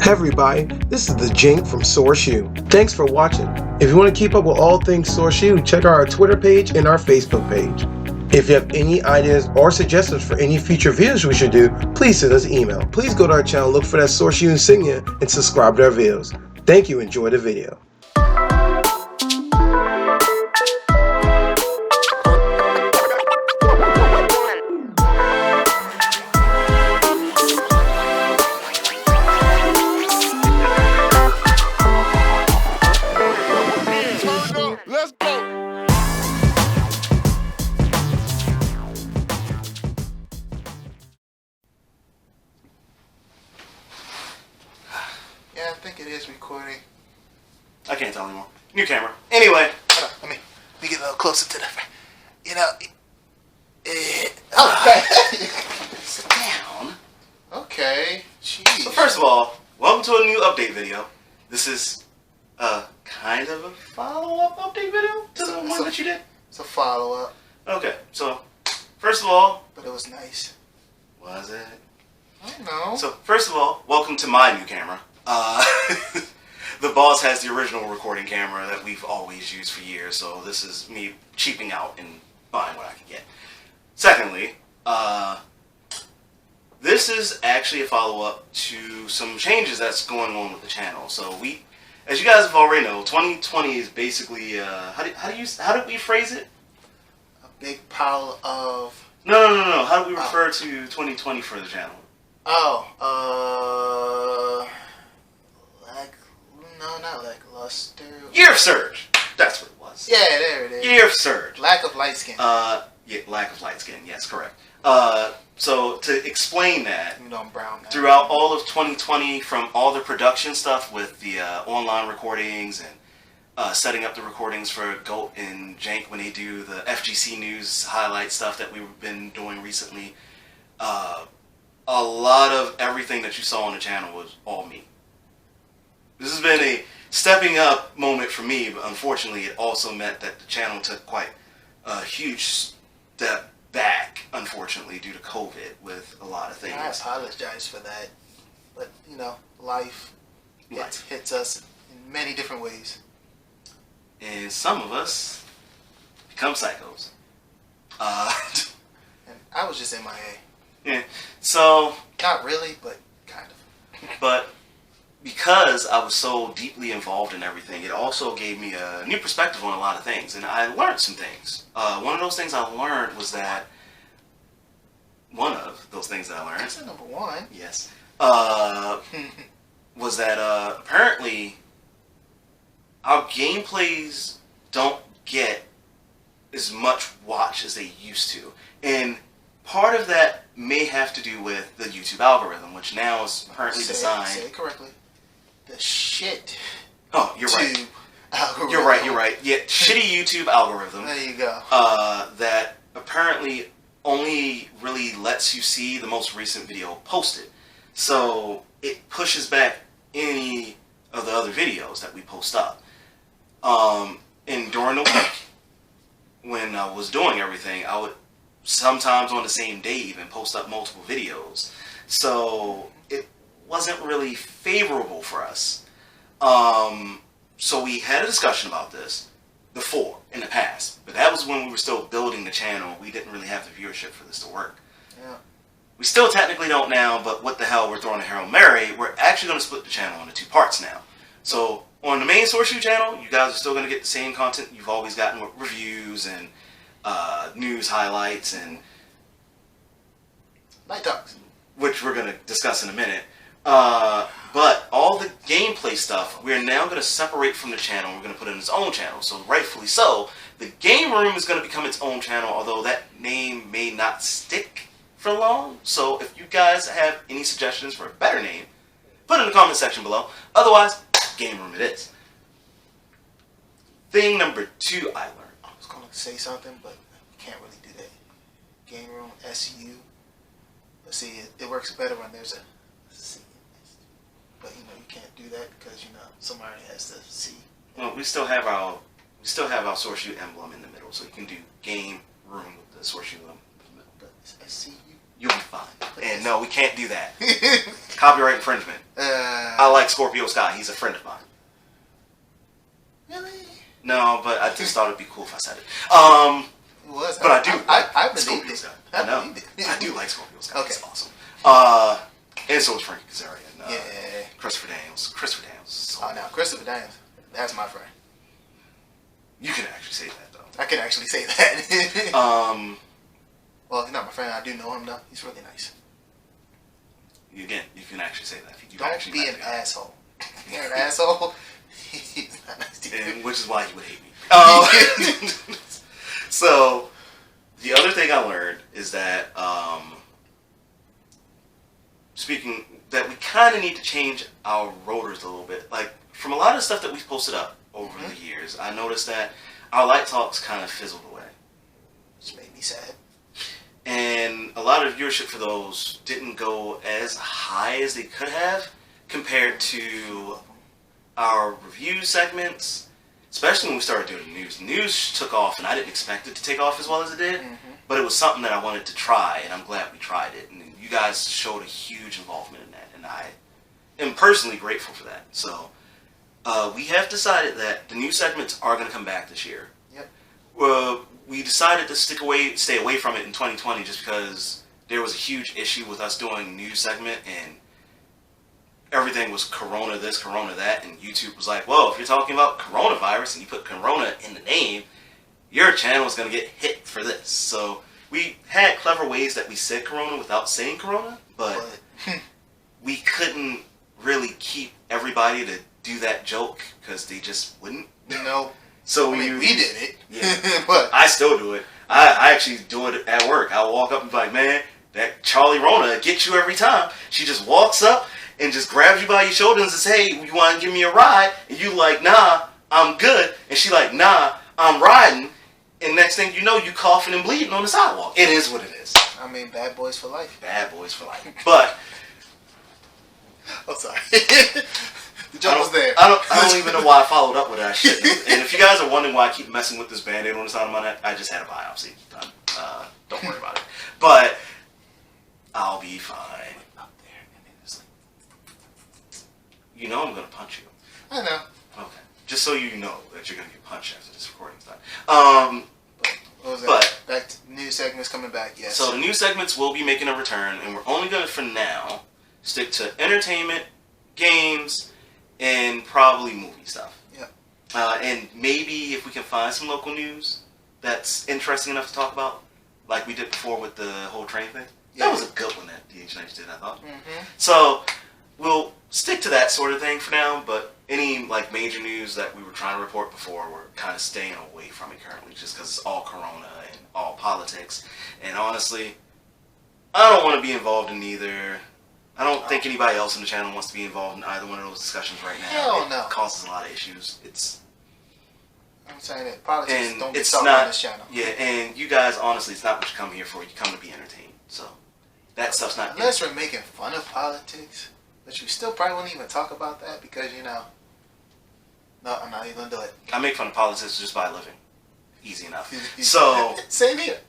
Hey everybody, this is the Jink from SourceU. Thanks for watching. If you want to keep up with all things SourceU, check out our Twitter page and our Facebook page. If you have any ideas or suggestions for any future videos we should do, please send us an email. Please go to our channel, look for that SourceU insignia, and subscribe to our videos. Thank you, enjoy the video. Let's go. Yeah, I think it is recording. I can't tell anymore. New camera. Anyway. Hold on, let me get a little closer to the. You know. Okay. Sit down. Okay. Jeez. So first of all, welcome to a new update video. This is kind of a follow-up update video to the one that you did. It's a follow-up, Okay, so first of all, but it was nice. was it? I don't know. So first of all, welcome to my new camera. The boss has the original recording camera that we've always used for years, so this is me cheaping out and buying what I can get. Secondly, this is actually a follow-up to some changes that's going on with the channel. So as you guys have already know, 2020 is basically how did we phrase it? A big pile of. No. How do we refer to 2020 for the channel? Not lackluster. Year of surge. That's what it was. Yeah, there it is. Year of surge. Lack of light skin. Yeah, lack of light skin. Yes, correct. So to explain that, You know I'm brown now. throughout all of 2020, from all the production stuff with the online recordings and setting up the recordings for Goat and Jank when they do the FGC News highlight stuff that we've been doing recently, a lot of everything that you saw on the channel was all me. This has been a stepping up moment for me, but unfortunately it also meant that the channel took quite a huge step back, unfortunately, due to COVID with a lot of things. I apologize for that, but you know, life hits us in many different ways. And some of us become psychos. And I was just MIA. Yeah. So, Not really, but kind of. but because I was so deeply involved in everything, it also gave me a new perspective on a lot of things, and I learned some things. One of those things I learned was that That's number one. Yes. Was that apparently our gameplays don't get as much watch as they used to. And part of that may have to do with the YouTube algorithm, which now is currently designed... Say it correctly. The shit. Oh, you're right. Algorithm. You're right. Yeah, shitty YouTube algorithm. There you go. That apparently only really lets you see the most recent video posted. So it pushes back any of the other videos that we post up. And during the week, when I was doing everything, I would sometimes on the same day even post up multiple videos. So it wasn't really favorable for us. So we had a discussion about this before, in the past, but that was when we were still building the channel. We didn't really have the viewership for this to work. Yeah. We still technically don't now, but what the hell, we're throwing a Hail Mary. We're actually going to split the channel into 2 parts now. So on the main SourceU channel, you guys are still going to get the same content you've always gotten with reviews and news highlights and Light talks. which we're going to discuss in a minute. But all the gameplay stuff, we're now going to separate from the channel. We're going to put it in its own channel. So rightfully so, the game room is going to become its own channel, although that name may not stick for long. So if you guys have any suggestions for a better name, put it in the comment section below. Otherwise, game room it is. Thing number 2 I learned. I was going to say something, but I can't really do that. Game room, SU. But see, it works better when there's a C. But you know, you can't do that because you know somebody has to C. Well, we still have our SourceU emblem in the middle, so you can do game room with the SourceU emblem in the middle. But it's SCU. you'll be fine. And no, we can't do that. Copyright infringement. I like Scorpio Sky. He's a friend of mine. Really? No, but I just thought it'd be cool if I said it. It was. But I do like I believed Scorpio it. Sky. I know. believed it. I do like Scorpio Sky. Okay. It's awesome. And so is Frankie Kazarian. Yeah. Christopher Daniels. Christopher Daniels. So Oh, now Christopher Daniels. That's my friend. you can actually say that though. I can actually say that. Well, he's not my friend. I do know him though. He's really nice. Again, you can actually say that. You Don't actually be like an the guy. asshole. You're an asshole. He's not nice to you. And which is why you would hate me. So, the other thing I learned is that, that we kind of need to change our rotors a little bit. Like, from a lot of the stuff that we've posted up over the years, I noticed that our light talks kind of fizzled away. Which made me sad. And a lot of viewership for those didn't go as high as they could have compared to our review segments, especially when we started doing news. News took off, and I didn't expect it to take off as well as it did, but it was something that I wanted to try, and I'm glad we tried it. And you guys showed a huge involvement in that, and I am personally grateful for that. So we have decided that the news segments are going to come back this year. Yep. We decided to stay away from it in 2020 just because there was a huge issue with us doing a news segment, and everything was Corona this, Corona that, and YouTube was like, well, if you're talking about coronavirus and you put Corona in the name, your channel is going to get hit for this. So we had clever ways that we said Corona without saying Corona, but we couldn't really keep everybody to do that joke because they just wouldn't. No. So I mean, we did it. Yeah. But I still do it. I actually do it at work. I'll walk up and be like, man, that Charlie Rona gets you every time. She just walks up and just grabs you by your shoulders and says, hey, you want to give me a ride? And you like, nah, I'm good. And she like, nah, I'm riding. And next thing you know, you coughing and bleeding on the sidewalk. It is what it is. I mean, bad boys for life. Bad boys for life. But Oh, sorry. The joke was there. I don't even know why I followed up with that shit. And if you guys are wondering why I keep messing with this Band-Aid on the side of my neck, I just had a biopsy done. Don't worry about it. But I'll be fine. Up there, and then it's like, you know I'm gonna punch you. I know. Okay. Just so you know that you're gonna get punched after this recording's done. What was that? But back to new segments coming back. Yes. So the new segments will be making a return, and we're only gonna, for now, stick to entertainment, games, and probably movie stuff. Yep. And maybe if we can find some local news that's interesting enough to talk about, like we did before with the whole train thing. Yeah. That was a good one that DHNH did, I thought. So we'll stick to that sort of thing for now, but any like major news that we were trying to report before, we're kind of staying away from it currently, just because it's all Corona and all politics. And honestly, I don't want to be involved in either. I don't think anybody else on the channel wants to be involved in either one of those discussions right now. Hell no. It causes a lot of issues. I'm saying that politics And don't get it's talked not on this channel. Yeah, and you guys, honestly, it's not what you come here for. You come to be entertained. So that stuff's not. Unless we're making fun of politics, but you still probably wouldn't even talk about that because no, I'm not even gonna do it. I make fun of politics just by living. Easy enough. So same here.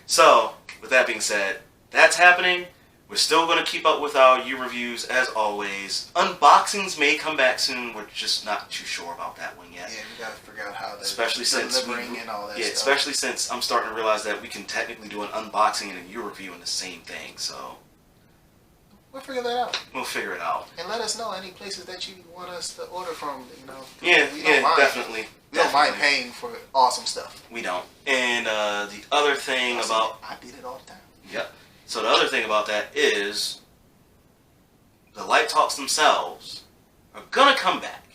So with that being said, that's happening. We're still going to keep up with our U reviews as always. Unboxings may come back soon. We're just not too sure about that one yet. Yeah, we gotta figure out how especially since delivering and all that stuff. Especially since I'm starting to realize that we can technically do an unboxing and a U review in the same thing. So we'll figure that out. we'll figure it out. And let us know any places that you want us to order from. Yeah, we don't mind. definitely. We don't mind paying for awesome stuff. We don't. And the other thing about I did it all the time. Yep. So the other thing about that is the Light Talks themselves are gonna come back,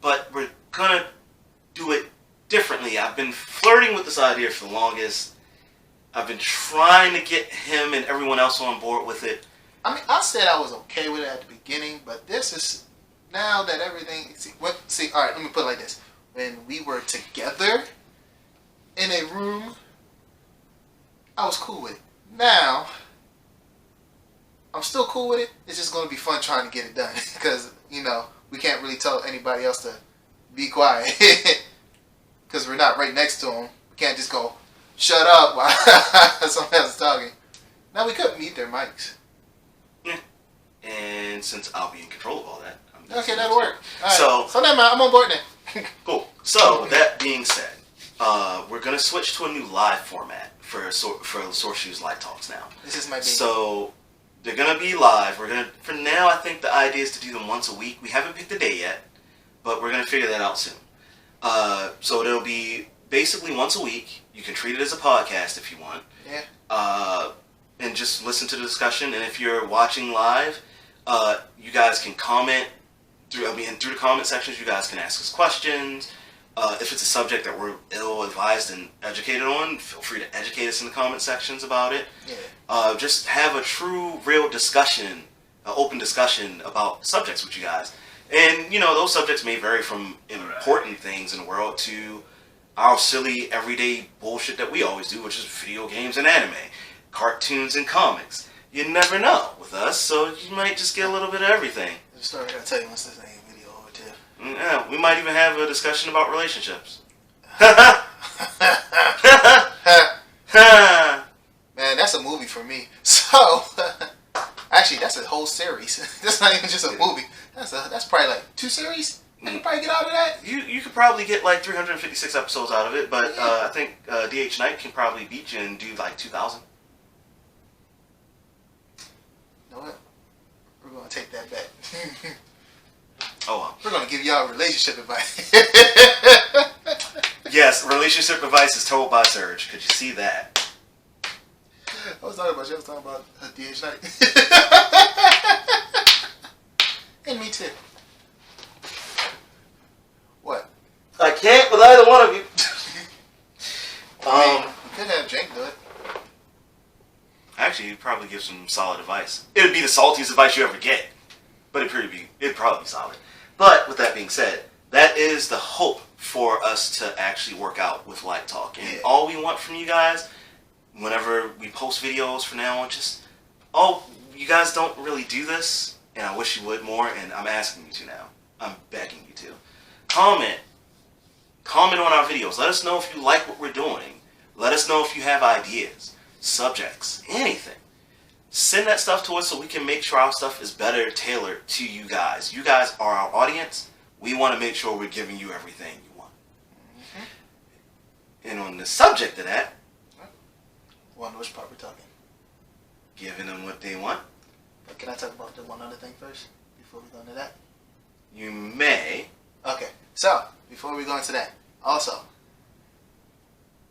but we're gonna do it differently. I've been flirting with this idea for the longest. I've been trying to get him and everyone else on board with it. I mean, I said I was okay with it at the beginning, but this is now that everything. See, all right. Let me put it like this: when we were together in a room, I was cool with it. Now, I'm still cool with it. It's just going to be fun trying to get it done because, we can't really tell anybody else to be quiet because we're not right next to them. We can't just go, shut up while someone else is talking. Now we could mute their mics. Yeah. And since I'll be in control of all that, Okay, that'll work. All right. So never mind. I'm on board then. cool. So with that being said, we're gonna switch to a new live format for SourceU's Light Talks now. This is my baby. So they're gonna be live. For now, I think the idea is to do them once a week. We haven't picked the day yet, but we're gonna figure that out soon. So it'll be basically once a week. You can treat it as a podcast if you want. Yeah. And just listen to the discussion. And if you're watching live, you guys can comment through the comment sections. You guys can ask us questions. If it's a subject that we're ill-advised and educated on, feel free to educate us in the comment sections about it. Yeah. Just have a true, real discussion, an open discussion about subjects with you guys. And, those subjects may vary from important things in the world to our silly, everyday bullshit that we always do, which is video games and anime, cartoons and comics. You never know with us, so you might just get a little bit of everything. There's a story I gotta tell you once this thing video over too. Yeah, we might even have a discussion about relationships. Man, that's a movie for me. So, actually, that's a whole series. That's not even just a movie. That's probably like 2 series. I can probably get out of that. You could probably get like 356 episodes out of it, but I think DH Knight can probably beat you and do like 2,000. You know what? We're gonna take that bet. Oh well. We're gonna give y'all relationship advice. Yes, relationship advice is told by Surge. Could you see that? I was talking about DH Knight. And me too. What? I can't with either one of you. We could have Jake do it. Actually, you'd probably give some solid advice. It would be the saltiest advice you ever get, but it'd probably be solid. But with that being said, that is the hope for us to actually work out with Light Talk. And all we want from you guys, whenever we post videos from now on, you guys don't really do this, and I wish you would more, and I'm asking you to now. I'm begging you to. Comment on our videos. Let us know if you like what we're doing. Let us know if you have ideas, subjects, anything. Send that stuff to us so we can make sure our stuff is better tailored to you guys. You guys are our audience. We want to make sure we're giving you everything you want. Mm-hmm. And on the subject of that, Wonder which part we're talking. Giving them what they want. But can I talk about the one other thing first before we go into that? You may. Okay, so before we go into that, also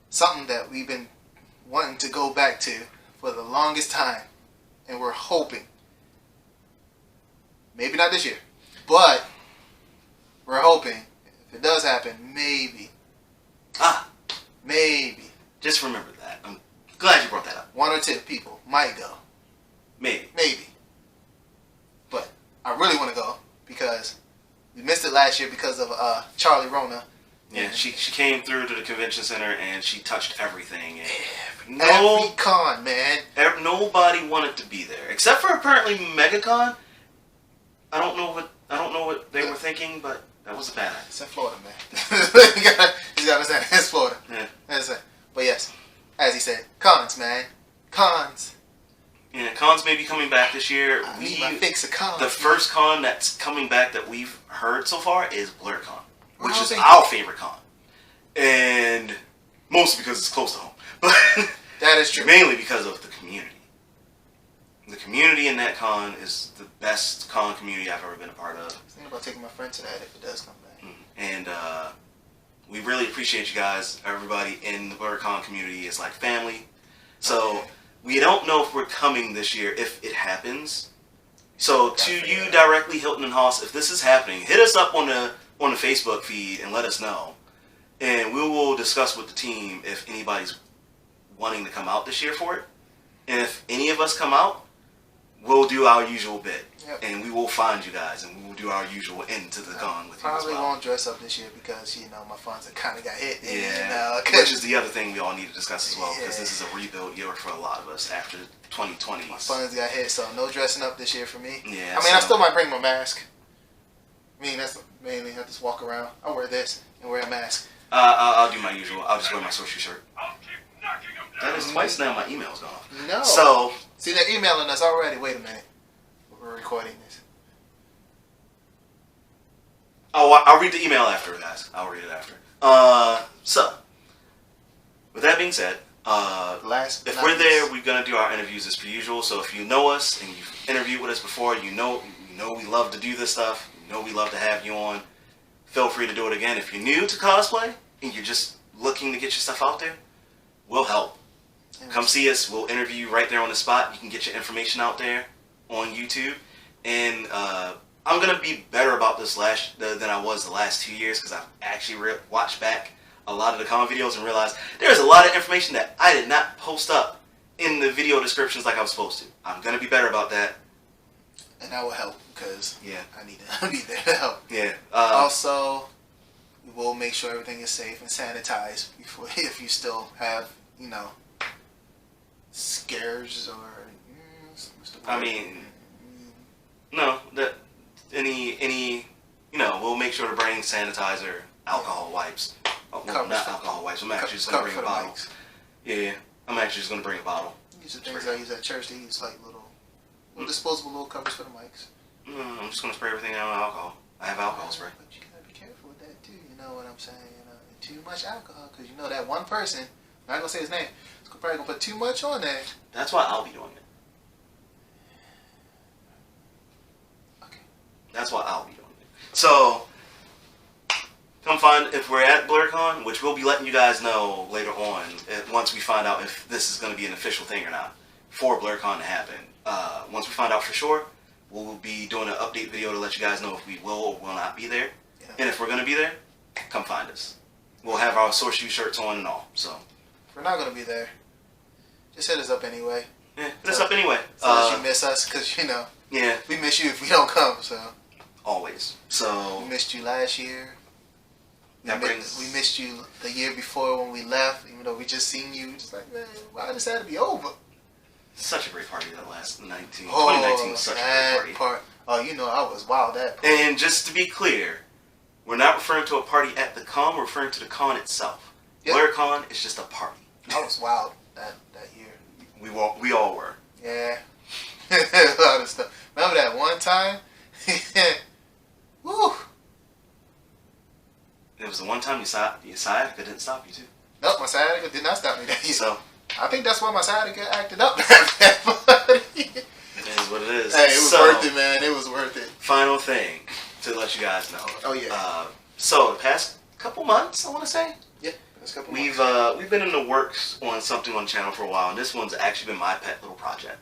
something that we've been wanting to go back to for the longest time, and we're hoping, maybe not this year, but we're hoping if it does happen, maybe. Just remember that. I'm glad you brought that up. 1 or 2 people might go. Maybe. But I really want to go because we missed it last year because of Charlie Rona. Yeah, she came through to the convention center and she touched everything. And Every con, man. Nobody wanted to be there except for apparently MegaCon. I don't know what they were thinking, but that was a bad idea. It's in Florida, man. You gotta understand, it's Florida. Yeah. But yes, as he said, cons, man. Cons. Yeah, cons may be coming back this year. I need my fix of cons. The first con that's coming back that we've heard so far is BlurCon, which is Okay. our favorite con. And mostly because it's close to home. But that is true. Mainly because of the community. The community in that con is the best con community I've ever been a part of. I was thinking about taking my friend to that if it does come back. And we really appreciate you guys. Everybody in the BlurCon community is like family. So we don't know if we're coming this year if it happens. So to you directly, Hilton and Haas, if this is happening, hit us up on the Facebook feed and let us know. And we will discuss with the team if anybody's wanting to come out this year for it. And if any of us come out, we'll do our usual bit. Yep. And we will find you guys and we will do our usual end to the con with you as Probably well. won't dress up this year because, my funds have kind of got hit. Yeah, which is the other thing we all need to discuss as well, because this is a rebuild year for a lot of us after 2020. My funds got hit, so no dressing up this year for me. Yeah, I still might bring my mask. That's mainly, I just walk around. I wear this and wear a mask. I'll do my usual. I'll just wear my SourceU shirt. That is twice now my email's gone off. No. So. See, they're emailing us already. Wait a minute. We're recording this. Oh, I'll read the email after, guys. I'll read it after. So, with that being said, if we're there, we're gonna do our interviews as per usual. So if you know us and you've interviewed with us before, you know we love to do this stuff. You know we love to have you on. Feel free to do it again. If you're new to cosplay and you're just looking to get your stuff out there, we'll help. Come see us. We'll interview you right there on the spot. You can get your information out there on YouTube. And I'm going to be better about this than I was the last 2 years because I've actually watched back a lot of the comment videos and realized there's a lot of information that I did not post up in the video descriptions like I was supposed to. I'm going to be better about that. And that will help because yeah, I need to be there to help. Yeah. Also, we will make sure everything is safe and sanitized before if you still have, scares or what's the word? I mean, no, that any we'll make sure to bring sanitizer, alcohol wipes. Oh, well, not alcohol wipes. I'm actually just gonna bring a bottle. Mics. Yeah, I'm actually just gonna bring a bottle. These are things I use at church. They use like little disposable little covers for the mics. I'm just gonna spray everything out with alcohol. I have alcohol spray. But you gotta be careful with that too. You know what I'm saying? Too much alcohol, because that one person, I'm not gonna say his name, is probably gonna put too much on there. That's why I'll be doing it. Okay. That's why I'll be doing it. So, come find if we're at BlurCon, which we'll be letting you guys know later on once we find out if this is going to be an official thing or not for BlurCon to happen. Once we find out for sure, we'll be doing an update video to let you guys know if we will or will not be there. Yeah. And if we're going to be there, come find us. We'll have our SourceU shirts on and all. So if we're not going to be there, just hit us up anyway. Yeah, hit us up anyway. So that you miss us, because yeah, we miss you if we don't come. So always. So we missed you last year. We missed you the year before when we left, even though we just seen you. Just like, man, why did this have to be over? Such a great party that last 2019 was such a great party. Oh, I was wild that party. And just to be clear, we're not referring to a party at the con, we're referring to the con itself. Yep. BlurCon is just a party. I was wild that year. We all were. Yeah. A lot of stuff. Remember that one time? Woo! It was the one time your sciatica didn't stop you too. Nope, my sciatica did not stop me that year. So I think that's why my sciatica acted up that party. It is what it is. Hey, it was worth it, man. It was worth it. Final thing to let you guys know. Oh yeah. So the past couple months, I want to say. Yeah, past couple months. We've been in the works on something on the channel for a while, and this one's actually been my pet little project.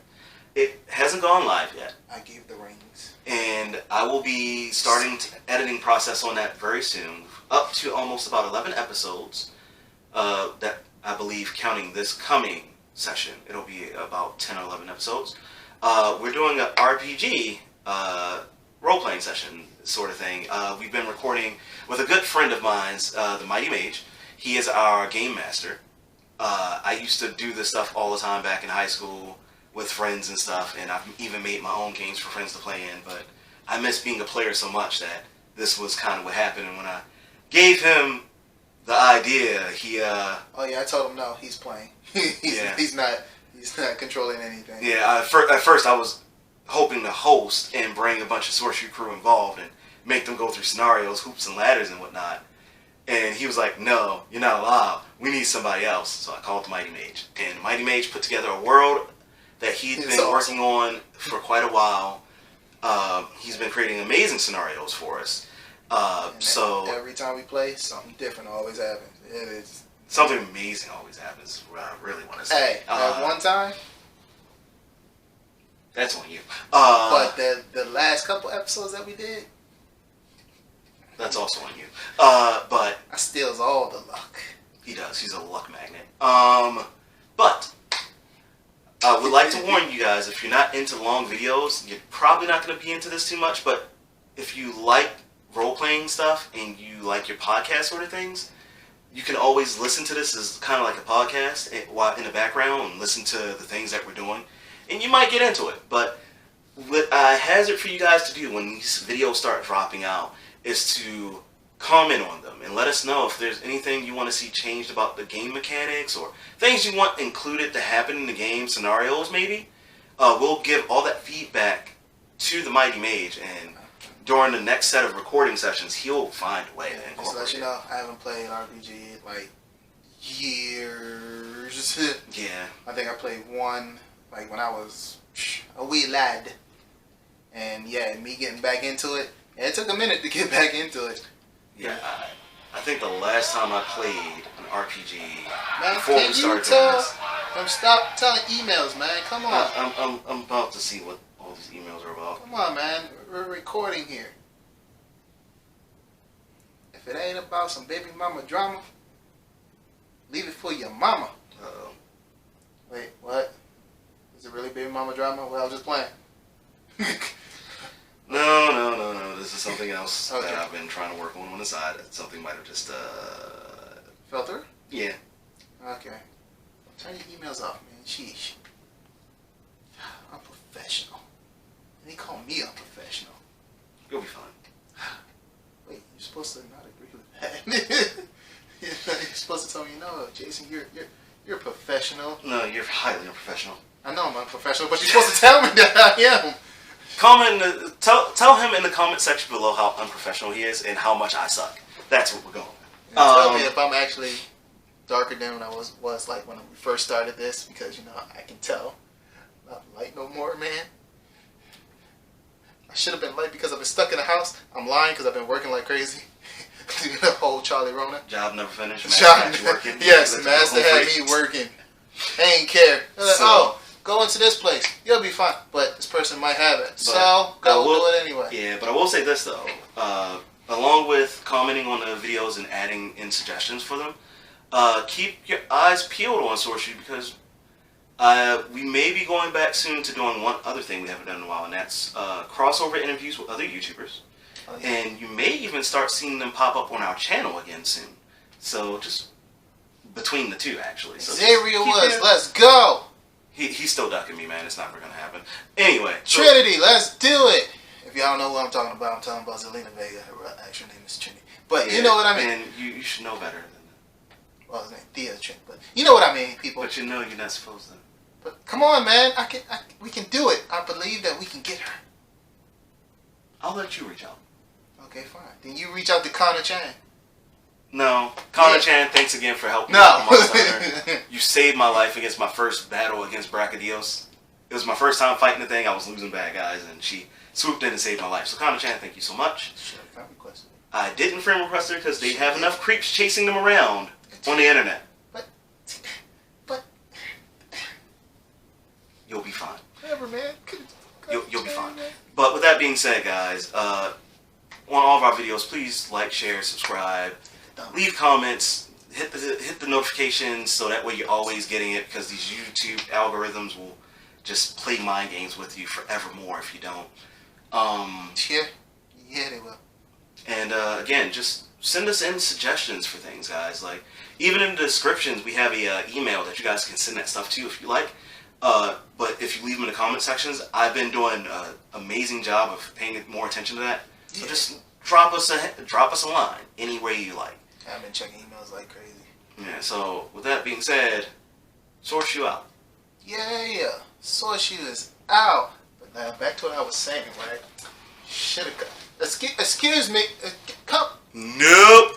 It hasn't gone live yet. I gave the rings. And I will be starting the editing process on that very soon. Up to almost about 11 episodes. That I believe, counting this coming session, it'll be about 10 or 11 episodes. We're doing an RPG role-playing session sort of thing. We've been recording with a good friend of mine's, the Mighty Mage. He is our game master. I used to do this stuff all the time back in high school with friends and stuff, and I've even made my own games for friends to play in, but I miss being a player so much that this was kind of what happened. And when I gave him the idea, he oh yeah, I told him no, he's playing. He's not controlling anything. Yeah, at first I was hoping to host and bring a bunch of SourceU crew involved and make them go through scenarios, hoops and ladders and whatnot. And he was like, no, you're not allowed. We need somebody else. So I called the Mighty Mage. And the Mighty Mage put together a world that he'd been working on for quite a while. He's been creating amazing scenarios for us. So every time we play, something different always happens. It is something amazing always happens. What I really want to say. Hey, that one time. That's on you. But the last couple episodes that we did. That's also on you. But I steals all the luck. He does. He's a luck magnet. But I would like to warn you guys, if you're not into long videos, you're probably not going to be into this too much. But if you like role-playing stuff and you like your podcast sort of things, you can always listen to this as kind of like a podcast in the background and listen to the things that we're doing. And you might get into it. But what I hazard for you guys to do when these videos start dropping out is to comment on them and let us know if there's anything you want to see changed about the game mechanics or things you want included to happen in the game scenarios. Maybe we'll give all that feedback to the Mighty Mage, and during the next set of recording sessions, he'll find a way to incorporate Just to let you it. know, I haven't played RPG in like years. Yeah. I think I played one like when I was a wee lad, and yeah, me getting back into it. And it took a minute to get back into it. Yeah, I think the last time I played an RPG Man, before can we started you doing this, stop telling emails, man. Come on. I'm about to see what all these emails are about. Come on, man. We're recording here. If it ain't about some baby mama drama, leave it for your mama. Uh-oh. Wait, what? Is it really baby mama drama? Well, I was just playing. No. This is something else Okay. that I've been trying to work on the side. Something might have just, Filter? yeah. Okay. Turn your emails off, man. Sheesh. I'm professional. And they call me unprofessional. You'll be fine. Wait, you're supposed to not agree with that. You're supposed to tell me, no, Jason, you're a professional. No, you're highly unprofessional. I know I'm unprofessional, but you're supposed to tell me that I am. Tell him in the comment section below how unprofessional he is and how much I suck. That's what we're going with. And tell me if I'm actually darker than when I was like when we first started this, because you know I can tell. Not light no more, man. I should have been light because I've been stuck in the house. I'm lying because I've been working like crazy. The whole Charlie Rona. Job never finished. Job, working. yes, the master had me working. I ain't care. They're like, oh, go into this place. You'll be fine. But this person might have it. So go do it anyway. Yeah, but I will say this though. Along with commenting on the videos and adding in suggestions for them, keep your eyes peeled on SourceU, because we may be going back soon to doing one other thing we haven't done in a while, and that's crossover interviews with other YouTubers. Oh, yeah. And you may even start seeing them pop up on our channel again soon. So just between the two, actually. So Xavier Woods, let's go. He's still ducking me, man. It's never gonna happen. Anyway, Trinity, let's do it. If y'all know what I'm talking about, I'm talking about Zelina Vega. Her actual name is Trinity. But you know what I mean. And you should know better than that. Well, his name Thea Trinity. But you know what I mean, people. But you know you're not supposed to. But come on, man. We can do it. I believe that we can get her. I'll let you reach out. Okay, fine. Then you reach out to Connor Chan. No. Connor Chan, thanks again for helping me No. with Monster Hunter. You saved my life against my first battle against Brachydios. It was my first time fighting the thing. I was losing bad guys, and she swooped in and saved my life. So Connor Chan, thank you so much. Should have friend requested. I didn't friend request her because they have enough creeps chasing them around on the internet. But You'll be fine. whatever, man. You'll be fine. But with that being said, guys, on all of our videos, please like, share, subscribe, leave comments, hit the notifications so that way you're always getting it, because these YouTube algorithms will just play mind games with you forevermore if you don't. Yeah, they will. And again, just send us in suggestions for things, guys. Like, even in the descriptions, we have a email that you guys can send that stuff to if you like. But if you leave them in the comment sections, I've been doing an amazing job of paying more attention to that. So just drop us a line any way you like. I've been checking emails like crazy. Yeah. So with that being said, SourceU out. Yeah. SourceU is out. But now back to what I was saying, right? Should have. Excuse me. Come. Nope.